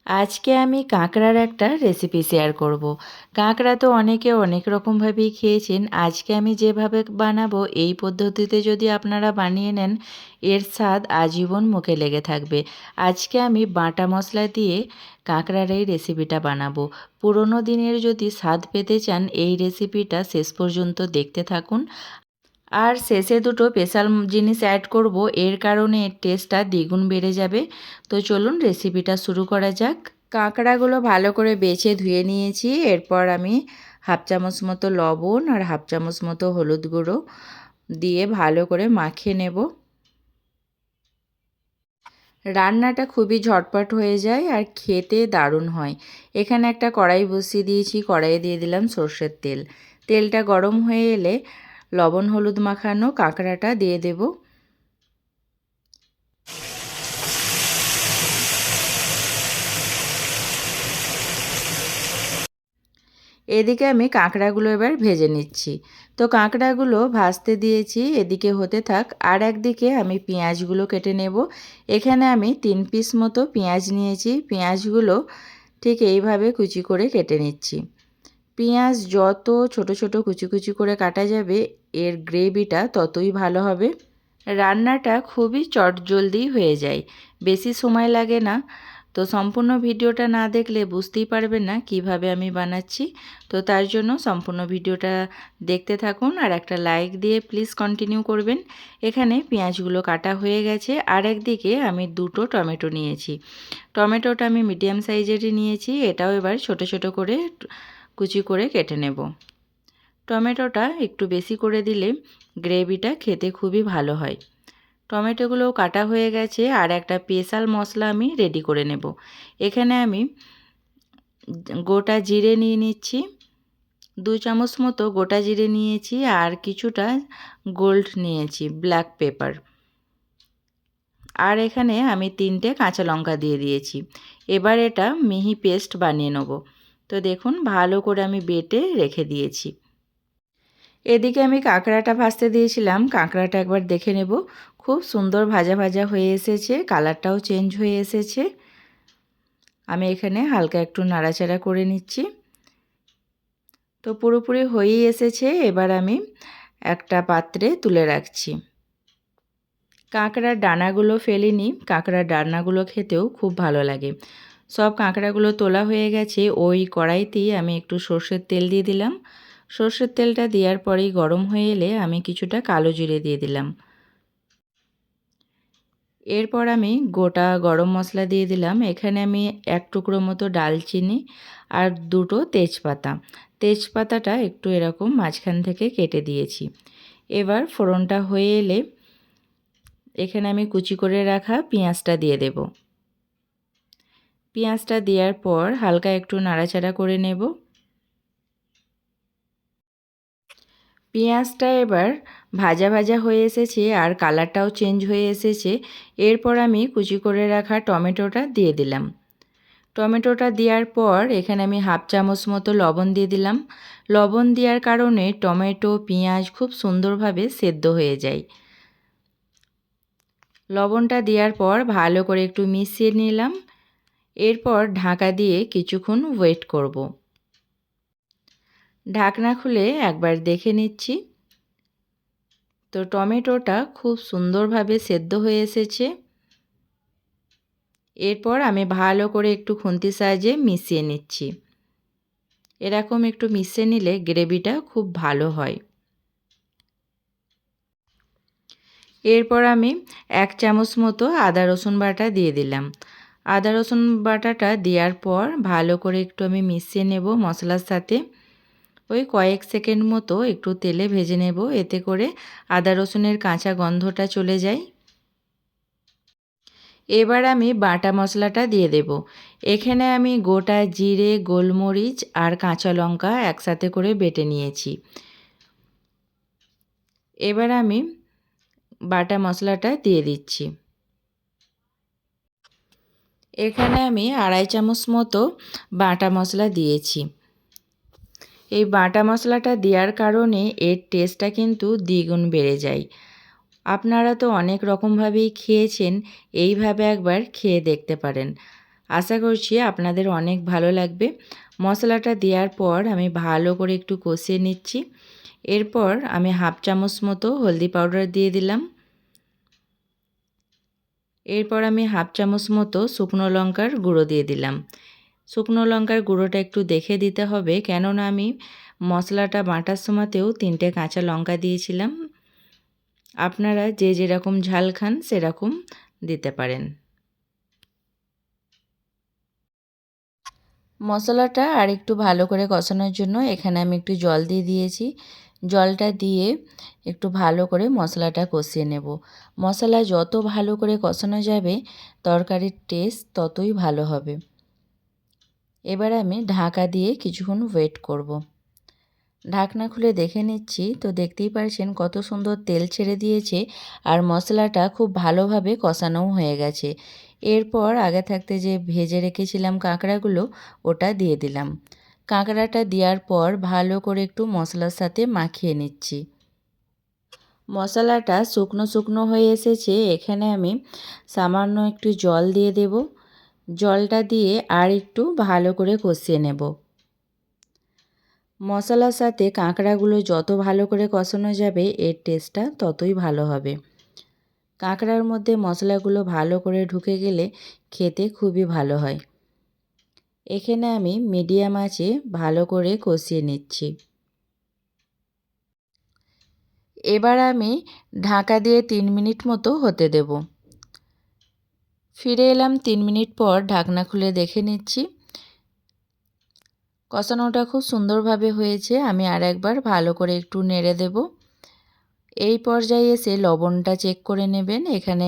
আজকে আমি কাঁকড়ার একটা রেসিপি শেয়ার করব। কাঁকড়া তো অনেকে অনেক রকমভাবেই খেয়েছেন। আজকে আমি যেভাবে বানাবো এই পদ্ধতিতে যদি আপনারা বানিয়ে নেন, এর স্বাদ আজীবন মুখে লেগে থাকবে। আজকে আমি বাটা মশলা দিয়ে কাঁকড়ার এই রেসিপিটা বানাবো। পুরনো দিনের যদি স্বাদ পেতে চান এই রেসিপিটা শেষ পর্যন্ত দেখতে থাকুন। আর শেষে দুটো স্পেশাল জিনিস অ্যাড করব, এর কারণে এর টেস্টটা দ্বিগুণ বেড়ে যাবে। তো চলুন রেসিপিটা শুরু করা যাক। কাঁকড়াগুলো ভালো করে বেছে ধুয়ে নিয়েছি। এরপর আমি হাফ চামচ মতো লবণ আর হাফ চামচ মতো হলুদ গুঁড়ো দিয়ে ভালো করে মাখিয়ে নেব। রান্নাটা খুবই ঝটপট হয়ে যায় আর খেতে দারুণ হয়। এখানে একটা কড়াই বসিয়ে দিয়েছি, কড়াইয়ে দিয়ে দিলাম সর্ষের তেল। তেলটা গরম হয়ে এলে লবণ হলুদ মাখানো কাঁকড়াটা দিয়ে দেব। এদিকে আমি কাঁকড়াগুলো এবার ভেজে নিচ্ছি। তো কাঁকড়াগুলো ভাজতে দিয়েছি, এদিকে হতে থাক। আর একদিকে আমি পেঁয়াজগুলো কেটে নেব। এখানে আমি 3 পিস মতো পেঁয়াজ নিয়েছি। পেঁয়াজগুলো ঠিক এইভাবে কুচি করে কেটে নিচ্ছি। পেঁয়াজ যত ছোট ছোট কুচি কুচি করে কাটা যাবে এর গ্রেভিটা ততই ভালো হবে। রান্নাটা খুবই চটজলদি হয়ে যায়, বেশি সময় লাগে না। তো সম্পূর্ণ ভিডিওটা না দেখলে বুঝতেই পারবেন না কিভাবে আমি বানাচ্ছি। তো তার জন্য সম্পূর্ণ ভিডিওটা দেখতে থাকুন আর একটা লাইক দিয়ে প্লিজ কন্টিনিউ করবেন। এখানে পেঁয়াজগুলো কাটা হয়ে গেছে। আর একদিকে আমি দুটো টমেটো নিয়েছি। টমেটোটা আমি মিডিয়াম সাইজেরই নিয়েছি। এটাও এবার ছোট ছোট করে কুচি করে কেটে নেব। টমেটোটা একটু বেশি করে দিলে গ্রেভিটা খেতে খুবই ভালো হয়। টমেটোগুলোও কাটা হয়ে গেছে। আর একটা স্পেশাল মশলা আমি রেডি করে নেব। এখানে আমি গোটা জিরে নিয়ে নিচ্ছি। 2 চামচ মতো গোটা জিরে নিয়েছি আর কিছুটা গোল্ড নিয়েছি, ব্ল্যাক পেপার। আর এখানে আমি 3টে কাঁচা লঙ্কা দিয়ে দিয়েছি। এবার এটা মিহি পেস্ট বানিয়ে নেব। তো দেখুন ভালো করে আমি বেটে রেখে দিয়েছি। এদিকে আমি কাঁকড়াটা ভাজতে দিয়েছিলাম। কাঁকড়াটা একবার দেখে নেব। খুব সুন্দর ভাজা ভাজা হয়ে এসেছে, কালারটাও চেঞ্জ হয়ে এসেছে। আমি এখানে হালকা একটু নাড়াচাড়া করে নিচ্ছি। তো পুরোপুরি হয়েই এসেছে। এবার আমি একটা পাত্রে তুলে রাখছি। কাঁকড়ার ডানাগুলো ফেলিনি। কাঁকড়ার ডানাগুলো খেতেও খুব ভালো লাগে। সব কাঁকড়াগুলো তোলা হয়ে গেছে। ওই কড়াইতেই আমি একটু সর্ষের তেল দিয়ে দিলাম। সর্ষের তেলটা দেওয়ার পরেই গরম হয়ে এলে আমি কিছুটা কালো জিরে দিয়ে দিলাম। এরপর আমি গোটা গরম মশলা দিয়ে দিলাম। এখানে আমি 1 টুকরো মতো ডালচিনি আর 2টো তেজপাতা। তেজপাতাটা একটু এরকম মাঝখান থেকে কেটে দিয়েছি। এবার ফোড়নটা হয়ে এলে এখানে আমি কুচি করে রাখা পেঁয়াজটা দিয়ে দেব। পেঁয়াজটা দেওয়ার পর হালকা একটু নাড়াচাড়া করে নেব। পেঁয়াজটা এবার ভাজা ভাজা হয়ে এসেছে আর কালারটাও চেঞ্জ হয়ে এসেছে। এরপর আমি কুচি করে রাখা টমেটোটা দিয়ে দিলাম। টমেটোটা দেওয়ার পর এখানে আমি হাফ চামচ মতো লবণ দিয়ে দিলাম। লবণ দেওয়ার কারণে টমেটো পেঁয়াজ খুব সুন্দরভাবে সেদ্ধ হয়ে যায়। লবণটা দেওয়ার পর ভালো করে একটু মিশিয়ে নিলাম। এরপর ঢাকা দিয়ে কিছুক্ষণ ওয়েট করব। ঢাকনা খুলে একবার দেখে নিচ্ছি। তো টমেটোটা খুব সুন্দরভাবে সেদ্ধ হয়ে এসেছে। এরপর আমি ভালো করে একটু খুন্তির সাহায্যে মিশিয়ে নিচ্ছি। এরকম একটু মিশিয়ে নিলে গ্রেভিটা খুব ভালো হয়। এরপর আমি 1 চামচ মতো আদা রসুন বাটা দিয়ে দিলাম। আদা রসুন বাটাটা দেওয়ার পর ভালো করে একটু আমি মিশিয়ে নেব মশলার সাথে। ওই কয়েক সেকেন্ড মতো একটু তেলে ভেজে নেব, এতে করে আদা রসুনের কাঁচা গন্ধটা চলে যায়। এবার আমি বাটা মশলাটা দিয়ে দেব। এখানে আমি গোটা জিরে, গোলমরিচ আর কাঁচা লঙ্কা একসাথে করে বেটে নিয়েছি। এবার আমি বাটা মশলাটা দিয়ে দিচ্ছি। এখানে আমি 2.5 চামচ মতো বাটা মশলা দিয়েছি। এই বাটা মশলাটা দেওয়ার কারণে এর টেস্টটা কিন্তু দ্বিগুণ বেড়ে যায়। আপনারা তো অনেক রকমভাবেই খেয়েছেন, এইভাবে একবার খেয়ে দেখতে পারেন। আশা করছি আপনাদের অনেক ভালো লাগবে। মশলাটা দেওয়ার পর আমি ভালো করে একটু কষিয়ে নিচ্ছি। এরপর আমি হাফ চামচ মতো হলদি পাউডার দিয়ে দিলাম। এরপর আমি হাফ চামচ মতো শুকনো লঙ্কার গুঁড়ো দিয়ে দিলাম। শুকনো লঙ্কার গুঁড়োটা একটু দেখে দিতে হবে, কেননা আমি মশলাটা বাটার সময়তেও 3টে কাঁচা লঙ্কা দিয়েছিলাম। আপনারা যে যেরকম ঝাল খান সেরকম দিতে পারেন। মশলাটা আর একটু ভালো করে কষানোর জন্য এখানে আমি একটু জল দিয়ে দিয়েছি। জলটা দিয়ে একটু ভালো করে মশলাটা কষিয়ে নেব। মশলা যত ভালো করে কষানো যাবে তরকারির টেস্ট ততই ভালো হবে। এবার আমি ঢাকা দিয়ে কিছুক্ষণ ওয়েট করব। ঢাকনা খুলে দেখে নিচ্ছি, তো দেখতেই পারছেন কত সুন্দর তেল ছেড়ে দিয়েছে আর মশলাটা খুব ভালোভাবে কষানোও হয়ে গেছে। এরপর আগে থাকতে যে ভেজে রেখেছিলাম কাঁকড়াগুলো ওটা দিয়ে দিলাম। কাঁকড়াটা দেওয়ার পর ভালো করে একটু মশলার সাথে মাখিয়ে নিচ্ছি। মশলাটা শুকনো শুকনো হয়ে এসেছে, এখানে আমি সামান্য একটু জল দিয়ে দেব। জলটা দিয়ে আর একটু ভালো করে কষিয়ে নেব। মশলার সাথে কাঁকড়াগুলো যত ভালো করে কষানো যাবে এর টেস্টটা ততই ভালো হবে। কাঁকড়ার মধ্যে মশলাগুলো ভালো করে ঢুকে গেলে খেতে খুবই ভালো হয়। এখানে আমি মিডিয়াম আঁচে ভালো করে কষিয়ে নিচ্ছি। এবার আমি ঢাকা দিয়ে 3 মিনিট মতো হতে দেব। ফিরে এলাম 3 মিনিট পর, ঢাকনা খুলে দেখে নিচ্ছি। কষানোটা খুব সুন্দরভাবে হয়েছে। আমি আর একবার ভালো করে একটু নেড়ে দেব। এই পর্যায়ে এসে লবণটা চেক করে নেবেন। এখানে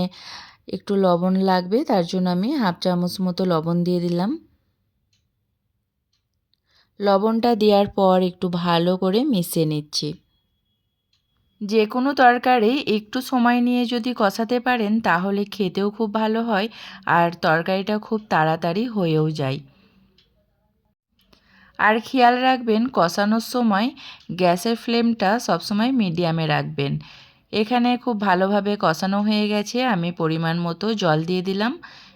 একটু লবণ লাগবে, তার জন্য আমি হাফ চামচ মতো লবণ দিয়ে দিলাম। লবণটা দেওয়ার পর একটু ভালো করে মিশিয়ে নিচ্ছি। যে কোনো তরকারি একটু সময় নিয়ে যদি কষাতে পারেন তাহলে খেতেও খুব ভালো হয় আর তরকারিটা খুব তাড়াতাড়ি হয়েও যায়। আর খেয়াল রাখবেন কষানোর সময় গ্যাসের ফ্লেমটা সবসময় মিডিয়ামে রাখবেন। এখানে খুব ভালোভাবে কষানো হয়ে গেছে। আমি পরিমাণ মতো জল দিয়ে দিলাম।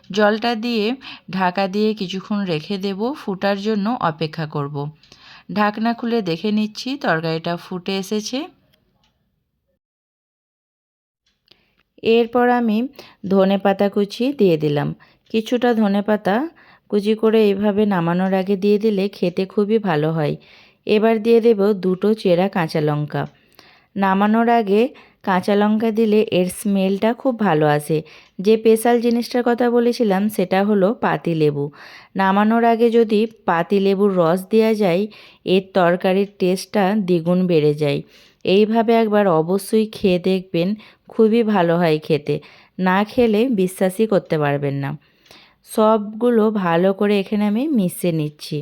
জলটা দিয়ে ঢাকা দিয়ে কিছুক্ষণ রেখে দেব, ফুটার জন্য অপেক্ষা করব। ঢাকনা খুলে দেখে নিচ্ছি তরকারিটা ফুটে এসেছে। এরপর আমি ধনেপাতা কুচি দিয়ে দিলাম। কিছুটা ধনেপাতা কুচি করে এইভাবে নামানোর আগে দিয়ে দিলে খেতে খুবই ভালো হয়। এবার দিয়ে দেব 2টো চেরা কাঁচা লঙ্কা। নামানোর আগে কাঁচা লঙ্কা দিলে এর স্মেলটা খুব ভালো আসে। যে স্পেশাল জিনিসটার কথা বলেছিলাম সেটা হলো পাতিলেবু। নামানোর আগে যদি পাতিলেবুর রস দেওয়া যায় এর তরকারির টেস্টটা দ্বিগুণ বেড়ে যায়। এইভাবে একবার অবশ্যই খেয়ে দেখবেন, খুবই ভালো হয় খেতে। না খেলে বিশ্বাসই করতে পারবেন না। সবগুলো ভালো করে এখানে আমি মিশিয়ে নিচ্ছি।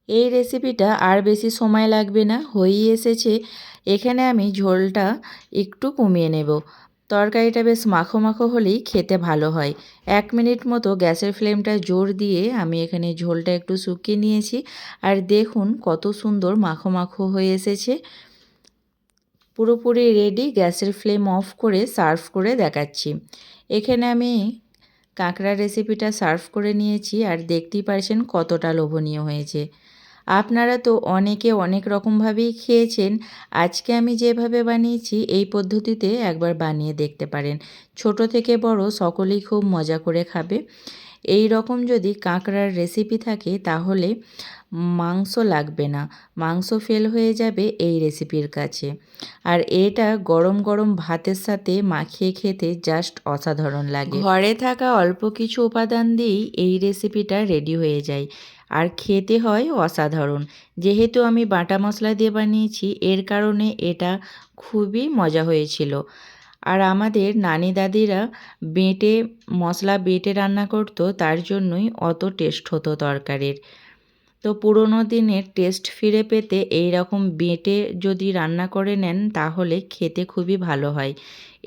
এই রেসিপিটা আর বেশি সময় লাগবে না, হয়েই এসেছে। এখানে আমি ঝোলটা একটু কমিয়ে নেব। তরকারিটা বেশ মাখো মাখো হলেই খেতে ভালো হয়। 1 মিনিট মতো গ্যাসের ফ্লেমটা জোর দিয়ে আমি এখানে ঝোলটা একটু শুকিয়ে নিয়েছি। আর দেখুন কত সুন্দর মাখো মাখো হয়ে এসেছে। পুরোপুরি রেডি। গ্যাসের ফ্লেম অফ করে সার্ভ করে দেখাচ্ছি। এখানে আমি কাঁকড়া রেসিপিটা সার্ভ করে নিয়েছি আর দেখতেই পারছেন কতটা লোভনীয় হয়েছে। আপনারা তো অনেকে অনেক রকমভাবেই খেয়েছেন। আজকে আমি যেভাবে বানিয়েছি এই পদ্ধতিতে একবার বানিয়ে দেখতে পারেন। ছোট থেকে বড় সকলেই খুব মজা করে খাবে। এই রকম যদি কাঁকড়ার রেসিপি থাকে তাহলে মাংস লাগবে না, মাংস ফেল হয়ে যাবে এই রেসিপির কাছে। আর এটা গরম গরম ভাতের সাথে মাখিয়ে খেতে জাস্ট অসাধারণ লাগে। ঘরে থাকা অল্প কিছু উপাদান দিয়েই এই রেসিপিটা রেডি হয়ে যায় আর খেতে হয় অসাধারণ। যেহেতু আমি বাটা মশলা দিয়ে বানিয়েছি এর কারণে এটা খুবই মজা হয়েছিল। আর আমাদের নানি দাদিরা বেটে মশলা বেটে রান্না করতো, তার জন্যই অত টেস্ট হতো তরকারির। তো পুরোনো দিনের টেস্ট ফিরে পেতে এই রকম বেটে যদি রান্না করে নেন তাহলে খেতে খুবই ভালো হয়।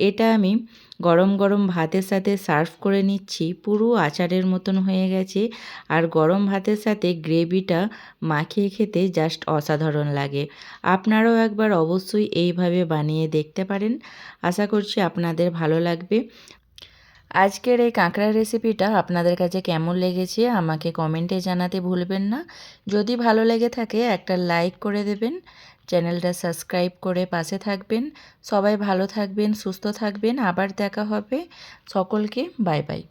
এটা আমি গরম গরম ভাতের সাথে সার্ভ করে নিচ্ছি। পুরো আচারের মতন হয়ে গেছে আর গরম ভাতের সাথে গ্রেভিটা মাখিয়ে খেতে জাস্ট অসাধারণ লাগে। আপনারাও একবার অবশ্যই এইভাবে বানিয়ে দেখতে পারেন। আশা করছি আপনাদের ভালো লাগবে। আজকের এই কাঁকড়ার রেসিপিটা আপনাদের কাছে কেমন লেগেছে আমাকে কমেন্টে জানাতে ভুলবেন না। যদি ভালো লেগে থাকে একটা লাইক করে দেবেন, চ্যানেলটা সাবস্ক্রাইব করে পাশে থাকবেন। সবাই ভালো থাকবেন, সুস্থ থাকবেন। আবার দেখা হবে। সকলকে বাই বাই।